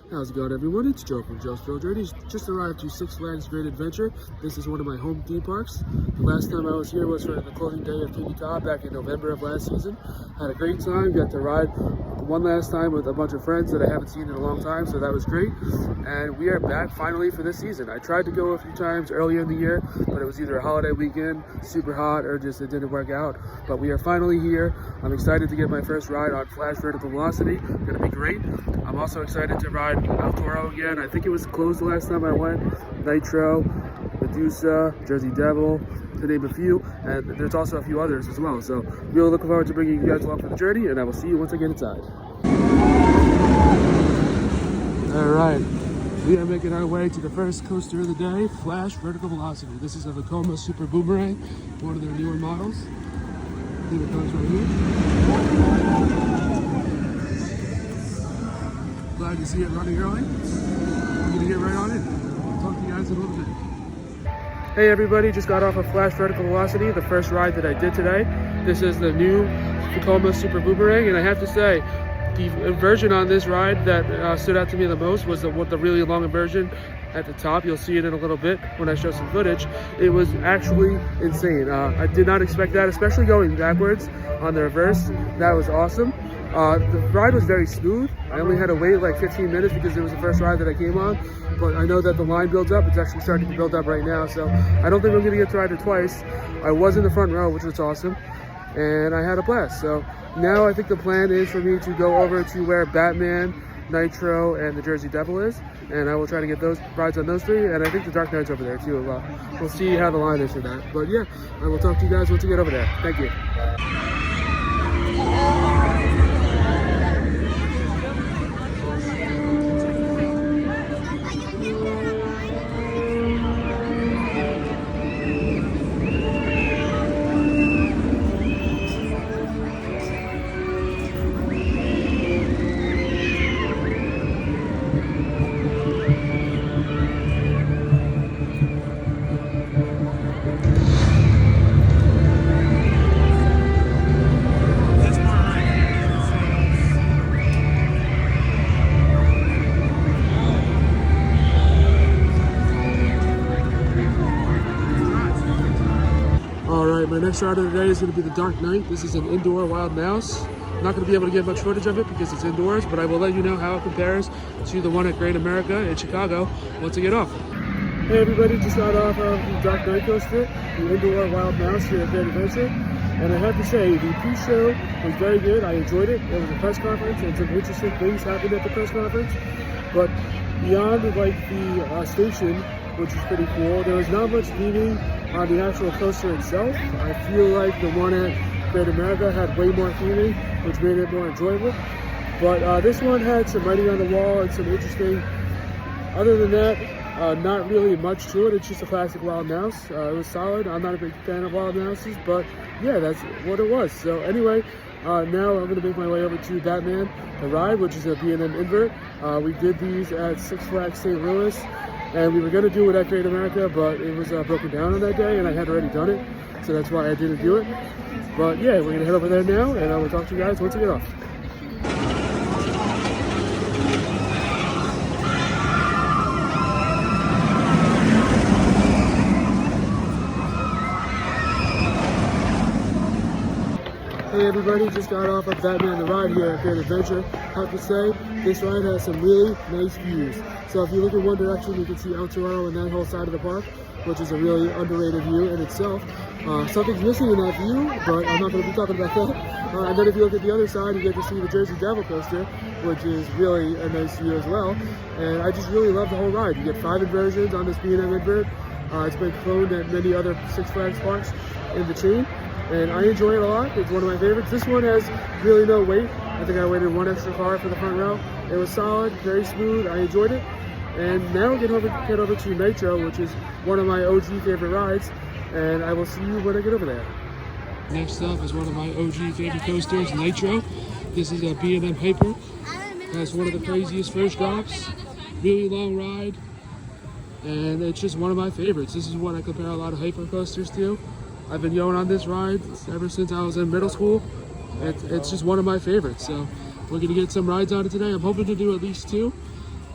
How's it going, everyone? It's Joe from Joe's Thrill Journeys. Just arrived to Six Flags Great Adventure. This is one of my home theme parks. The last time I was here was for the closing day of King Kong back in November of last season. Had a great time. Got to ride one last time with a bunch of friends that I haven't seen in a long time, so that was great. And we are back finally for this season. I tried to go a few times earlier in the year, but it was either a holiday weekend, super hot, or just it didn't work out. But we are finally here. I'm excited to get my first ride on Flash Vertical Velocity. Gonna be great. I'm also excited to ride El Toro again. I think it was closed the last time I went. Nitro, Medusa, Jersey Devil, to name a few, and there's also a few others as well. So really looking forward to bringing you guys along for the journey, and I will see you once I get inside. All right, we are making our way to the first coaster of the day, Flash Vertical Velocity. This is a Vekoma Super Boomerang, one of their newer models. Here it comes right here. Glad to see it running early. I'm gonna get right on it. I'll talk to you guys in a little bit. Hey everybody, just got off of Flash Vertical Velocity, the first ride that I did today. This is the new Vekoma Super Boomerang, and I have to say, the inversion on this ride that stood out to me the most was the really long inversion at the top. You'll see it in a little bit when I show some footage. It was actually insane. I did not expect that, especially going backwards on the reverse. That was awesome. The ride was very smooth. I only had to wait like 15 minutes because it was the first ride that I came on, but I know that the line builds up. It's actually starting to build up right now, so I don't think I'm gonna get to ride it twice. I was in the front row, which was awesome, and I had a blast. So now I think the plan is for me to go over to where Batman, Nitro, and the Jersey Devil is, and I will try to get those rides on those three, and I think the Dark Knight's over there too. We'll see how the line is for that. But yeah, I will talk to you guys once we get over there. Thank you. My next ride of the day is going to be the Dark Knight. This is an indoor wild mouse. I'm not going to be able to get much footage of it because it's indoors, but I will let you know how it compares to the one at Great America in Chicago once I get off. Hey everybody, just got off of the Dark Knight coaster, the indoor wild mouse here at Great Adventure. And I have to say, the pre-show was very good. I enjoyed it. It was a press conference and some interesting things happened at the press conference. But beyond like the station, which is pretty cool, there was not much theming on the actual coaster itself. I feel like the one at Great America had way more theming, which made it more enjoyable. But this one had some writing on the wall and some interesting. Other than that, not really much to it. It's just a classic wild mouse. It was solid. I'm not a big fan of wild mouses, but yeah, that's what it was. So anyway, now I'm going to make my way over to Batman, the ride, which is a B&M invert. We did these at Six Flags St. Louis. And we were going to do it at Great America, but it was broken down on that day, and I had already done it, so that's why I didn't do it. But yeah, we're going to head over there now, and I will talk to you guys once I get off. Hey everybody, just got off of Batman the Ride here at Great Adventure. I have to say, this ride has some really nice views. So if you look in one direction, you can see El Toro and that whole side of the park, which is a really underrated view in itself. Something's missing in that view, but I'm not going to be talking about that. And then if you look at the other side, you get to see the Jersey Devil coaster, which is really a nice view as well. And I just really love the whole ride. You get 5 inversions on this B&M invert. It's been cloned at many other Six Flags parks in the chain. And I enjoy it a lot. It's one of my favorites. This one has really no wait. I think I waited one extra car for the front row. It was solid, very smooth. I enjoyed it. And now we head over to Nitro, which is one of my OG favorite rides. And I will see you when I get over there. Next up is one of my OG favorite coasters, Nitro. This is a B&M Hyper. It has one of the craziest first drops. Really long ride. And it's just one of my favorites. This is what I compare a lot of hyper coasters to. I've been going on this ride ever since I was in middle school. It's just one of my favorites. So we're gonna get some rides on it today. I'm hoping to do at least 2.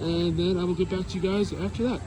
and then I will get back to you guys after that.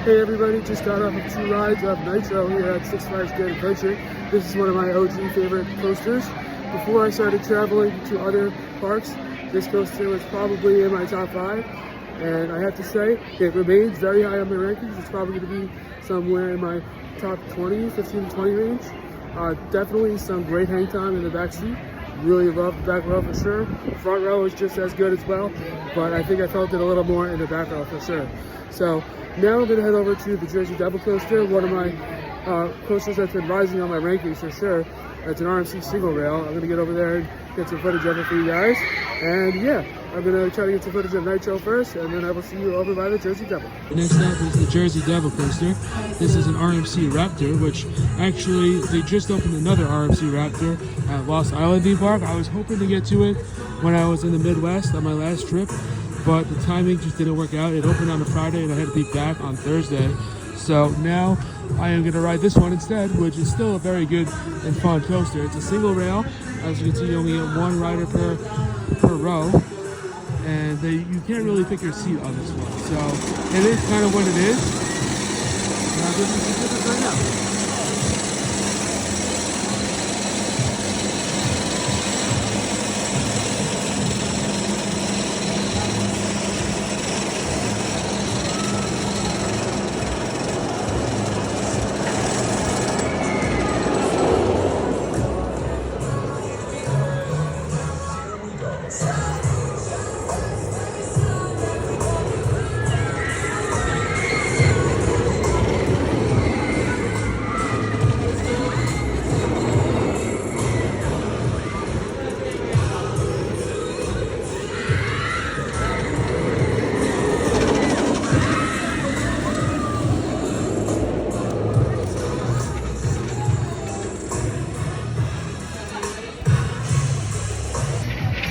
Hey everybody, just got off of 2 rides of Nitro here at Six Flags Great Adventure. This is one of my OG favorite coasters. Before I started traveling to other parks, this coaster was probably in my top 5. And I have to say, it remains very high on my rankings. It's probably going to be somewhere in my top 20, 15 to 20 range. Definitely some great hang time in the back seat. Really love the back row for sure. Front row is just as good as well, but I think I felt it a little more in the back row for sure. So now I'm going to head over to the Jersey Devil Coaster, one of my coasters that's been rising on my rankings for sure. It's an RMC single rail. I'm going to get over there and get some footage of it for you guys. And yeah, I'm going to try to get some footage of Nitro first, and then I will see you over by the Jersey Devil. Next up is the Jersey Devil Coaster. This is an RMC Raptor, which actually, they just opened another RMC Raptor at Lost Island Theme Park. I was hoping to get to it when I was in the Midwest on my last trip, but the timing just didn't work out. It opened on a Friday, and I had to be back on Thursday. So now I am going to ride this one instead, which is still a very good and fun coaster. It's a single rail. As you can see, you only get one rider per row, and you can't really pick your seat on this one. So it is kind of what it is. Now this is right now.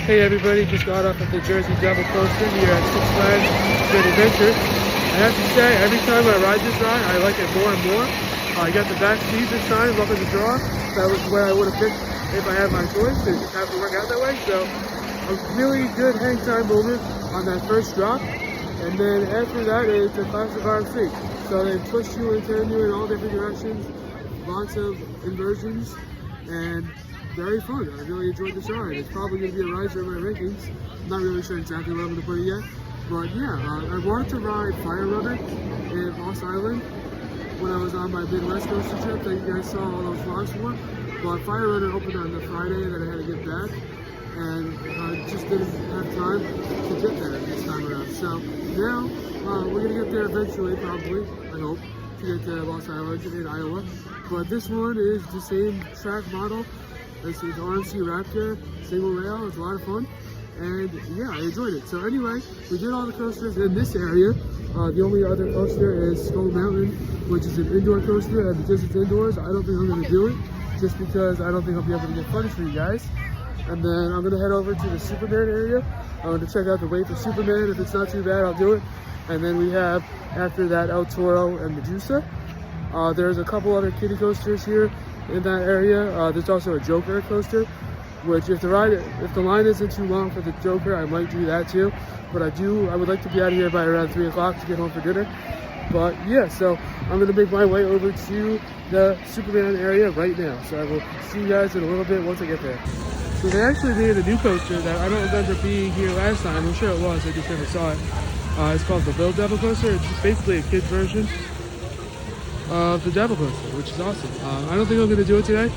Hey everybody, just got off at the Jersey Devil Coaster here at Six Flags Great Adventure. I have to say, every time I ride this ride, I like it more and more. I got the back seat this time, loving the draw. That was where I would have picked if I had my choice. It just happened to work out that way. So a really good hang time moment on that first drop. And then after that, it's a classic RMC. So they twist you and turn you in all different directions. Lots of inversions and very fun. I really enjoyed this ride. It's probably going to be a riser in my rankings. I'm not really sure exactly where I'm going to put it yet. But yeah, I wanted to ride Fire Runner in Lost Island when I was on my Midwest coaster trip that you guys saw all those vlogs for. But Fire Runner opened on the Friday that I had to get back, and I just didn't have time to get there this time around. So now we're going to get there eventually, probably, I hope, to get to Lost Island in Iowa. But this one is the same track model. This is RMC Raptor, single rail. It's a lot of fun. And yeah, I enjoyed it. So anyway, we did all the coasters in this area. The only other coaster is Skull Mountain, which is an indoor coaster. And because it's indoors, I don't think I'm going to do it, just because I don't think I'll be able to get footage for you guys. And then I'm going to head over to the Superman area. I'm going to check out the Wait for Superman. If it's not too bad, I'll do it. And then we have, after that, El Toro and Medusa. There's a couple other kiddie coasters here in that area. There's also a Joker coaster, which if the line isn't too long for the Joker, I might do that too. But I would like to be out of here by around 3 o'clock to get home for dinner. But yeah, so I'm going to make my way over to the Superman area right now. So I will see you guys in a little bit once I get there. So they actually made a new coaster that I don't remember being here last time. I'm sure it was, I just never saw it. It's called the Bill Devil Coaster. It's just basically a kid's version of the Devil Coaster, which is awesome. I don't think I'm going to do it today,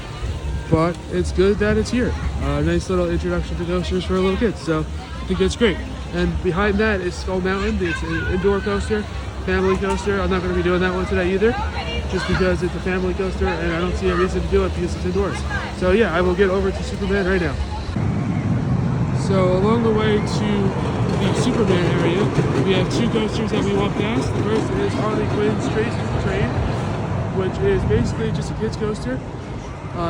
but it's good that it's here. Nice little introduction to coasters for little kids, so I think it's great. And behind that is Skull Mountain. It's an indoor coaster, family coaster. I'm not going to be doing that one today either, just because it's a family coaster and I don't see a reason to do it because it's indoors. So yeah, I will get over to Superman right now. So along the way to the Superman area, we have 2 coasters that we walk past. The first is Harley Quinn's Train, which is basically just a kid's coaster.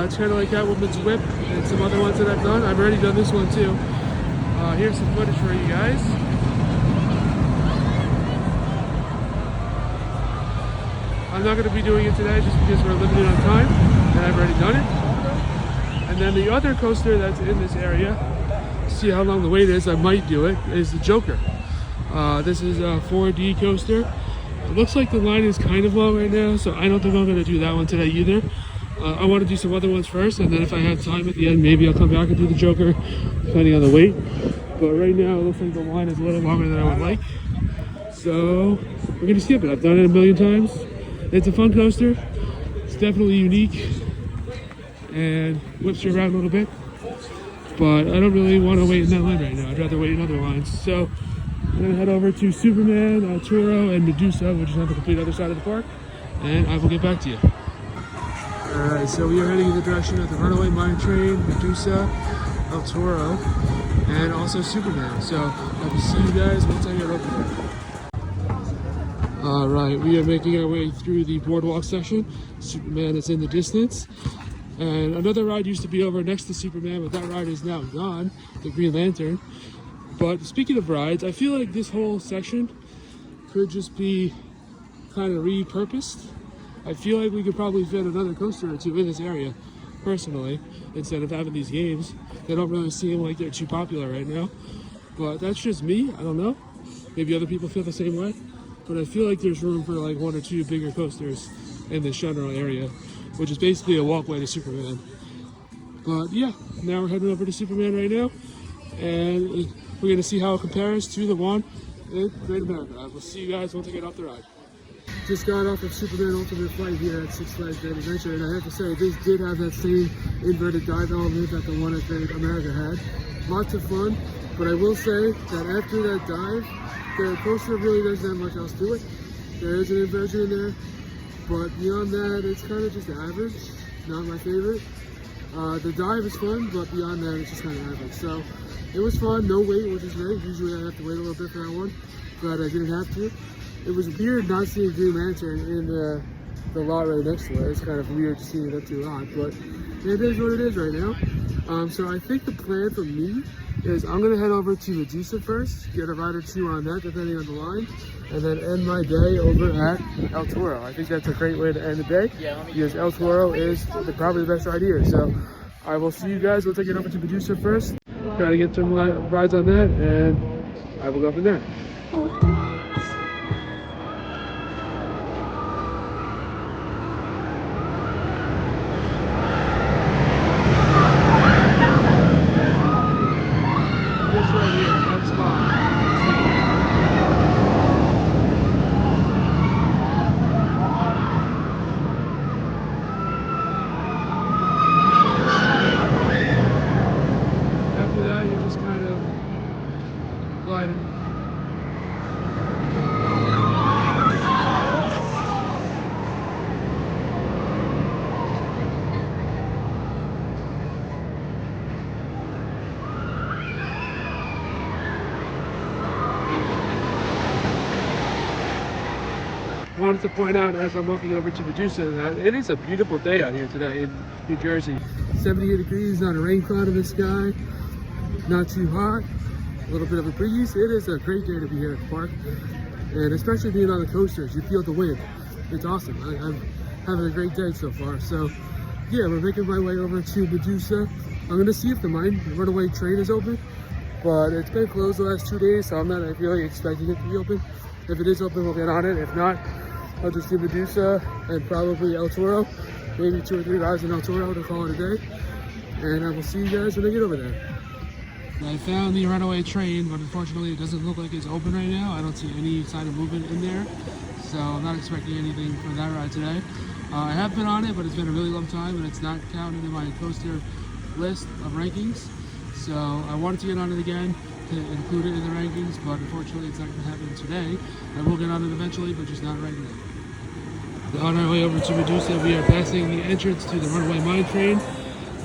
It's kind of like Catwoman's Whip and some other ones that I've done. I've already done this one too. Here's some footage for you guys. I'm not going to be doing it today just because we're limited on time and I've already done it. And then the other coaster that's in this area, to see how long the wait is, I might do it, is the Joker. This is a 4D coaster. It looks like the line is kind of long right now, so I don't think I'm going to do that one today either. I want to do some other ones first, and then if I have time at the end, maybe I'll come back and do the Joker, depending on the wait. But right now, it looks like the line is a little longer than I would like. So, we're going to skip it. I've done it a million times. It's a fun coaster. It's definitely unique and whips you around a little bit. But I don't really want to wait in that line right now. I'd rather wait in other lines. So, I'm going to head over to Superman, El Toro, and Medusa, which is on the complete other side of the park. And I will get back to you. Alright, so we are heading in the direction of the Runaway Mine Train, Medusa, El Toro, and also Superman. So I will see you guys once I get over there. Alright, we are making our way through the boardwalk section. Superman is in the distance. And another ride used to be over next to Superman, but that ride is now gone, the Green Lantern. But speaking of rides, I feel like this whole section could just be kind of repurposed. I feel like we could probably fit another coaster or two in this area, personally, instead of having these games. They don't really seem like they're too popular right now. But that's just me, I don't know. Maybe other people feel the same way. But I feel like there's room for like one or two bigger coasters in this general area, which is basically a walkway to Superman. But yeah, now we're heading over to Superman right now. And we're going to see how it compares to the one in Great America. I will see you guys once I get off the ride. Just got off of Superman Ultimate Flight here at Six Flags Great Adventure, and I have to say, this did have that same inverted dive element that the one at Great America had. Lots of fun, but I will say that after that dive, the coaster really doesn't have much else to it. There is an inversion in there, but beyond that, it's kind of just average. Not my favorite. The dive is fun, but beyond that, it's just kind of average. So it was fun, no wait, which is great. Usually I have to wait a little bit for that one, but I didn't have to. It was weird not seeing Green Lantern in the lot right next to it. It's kind of weird seeing it up to a lot, but it is what it is right now. So I think the plan for me is I'm going to head over to Medusa first, get a ride or two on that depending on the line, and then end my day over at El Toro. I think that's a great way to end the day because El Toro is probably the best ride here. So I will see you guys once I get over to Medusa first. Try to get some rides on that, and I will go from there. I wanted to point out as I'm walking over to Medusa that it is a beautiful day out here today in New Jersey. 78 degrees, not a rain cloud in the sky, not too hot, a little bit of a breeze. It is a great day to be here at the park, and especially being on the coasters, you feel the wind. It's awesome. I'm having a great day so far. So yeah, we're making my way over to Medusa. I'm gonna see if the Runaway Train is open, but it's been closed the last 2 days, so I'm not really expecting it to be open. If it is open, we'll get on it. If not, I'll just do Medusa and probably El Toro. Maybe 2 or 3 rides in El Toro to call it a day. And I will see you guys when I get over there. I found the Runaway Train, but unfortunately it doesn't look like it's open right now. I don't see any sign of movement in there. So I'm not expecting anything for that ride today. I have been on it, but it's been a really long time and it's not counted in my coaster list of rankings. So I wanted to get on it again to include it in the rankings, but unfortunately it's not going to happen today. I will get on it eventually, but just not right now. On our way over to Medusa, we are passing the entrance to the Runaway Mine Train,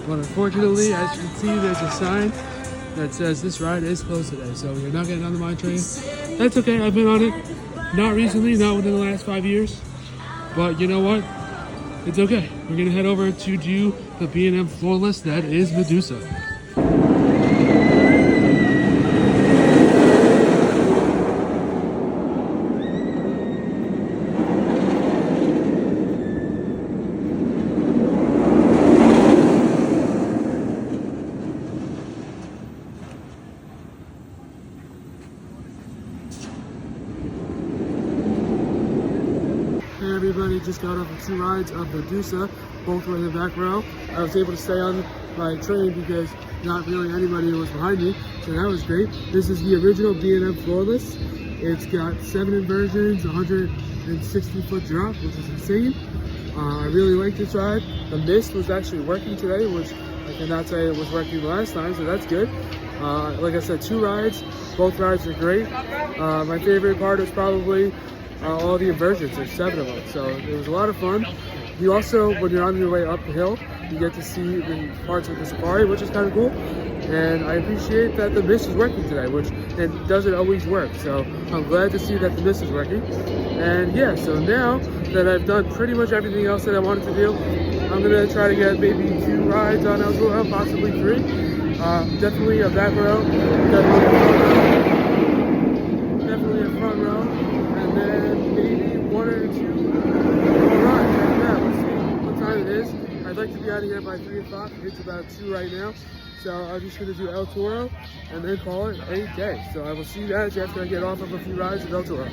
but unfortunately, as you can see, there's a sign that says this ride is closed today, so we're not getting on the mine train. That's okay, I've been on it, not recently, not within the last 5 years, but you know what? it's okay. We're gonna head over to do the B&M Floorless that is Medusa. Hey everybody, just got off of 2 rides of Medusa, both were in the back row. I was able to stay on my train because not really anybody was behind me, so that was great. This is the original B&M Floorless. It's got 7 inversions, 160-foot drop, which is insane. I really like this ride. The mist was actually working today, which I cannot say it was working last time, so that's good. Like I said, 2 rides, both rides are great. My favorite part is probably all the inversions. There's 7 of them, so it was a lot of fun. You also, when you're on your way up the hill, you get to see the parts of the safari, which is kind of cool. And I appreciate that the mist is working today, which it doesn't always work. So I'm glad to see that the mist is working. And yeah, so now that I've done pretty much everything else that I wanted to do, I'm gonna try to get maybe 2 rides on El Toro, possibly 3. Definitely a back row, definitely a front row, and then maybe 1 or 2 rides. Yeah, we'll see what time it is. I'd like to be out of here by 3 o'clock. It's about 2 right now. So I'm just gonna do El Toro and then call it a day. So I will see you guys after I get off of a few rides at El Toro.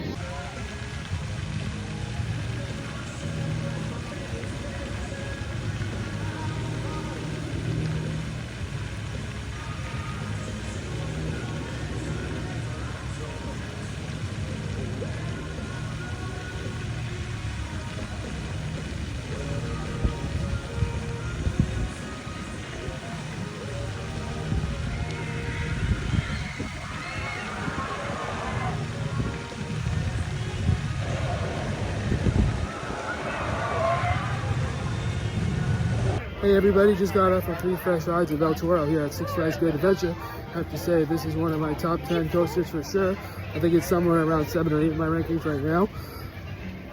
Hey everybody, just got off of 3 fresh rides of El Toro here at Six Flags Great Adventure. I have to say, this is one of my top 10 coasters for sure. I think it's somewhere around 7 or 8 in my rankings right now.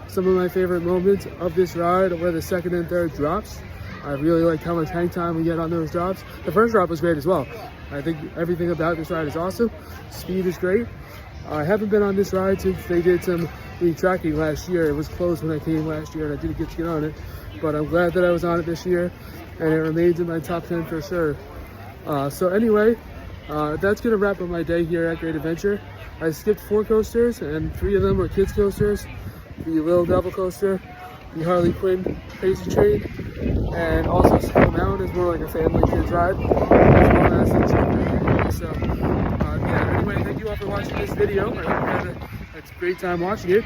Some of my favorite moments of this ride were the 2nd and 3rd drops. I really like how much hang time we get on those drops. The first drop was great as well. I think everything about this ride is awesome. Speed is great. I haven't been on this ride since they did some retracking last year. It was closed when I came last year and I didn't get to get on it. But I'm glad that I was on it this year, and it remains in my top 10 for sure. So anyway, that's gonna wrap up my day here at Great Adventure. I skipped 4 coasters, and 3 of them were kids coasters. The Little Devil coaster, the Harley Quinn Crazy Train, and also Skull Mountain is more like a family kids ride, as well as the Jump. So yeah, anyway, thank you all for watching this video. I hope you had a great time watching it.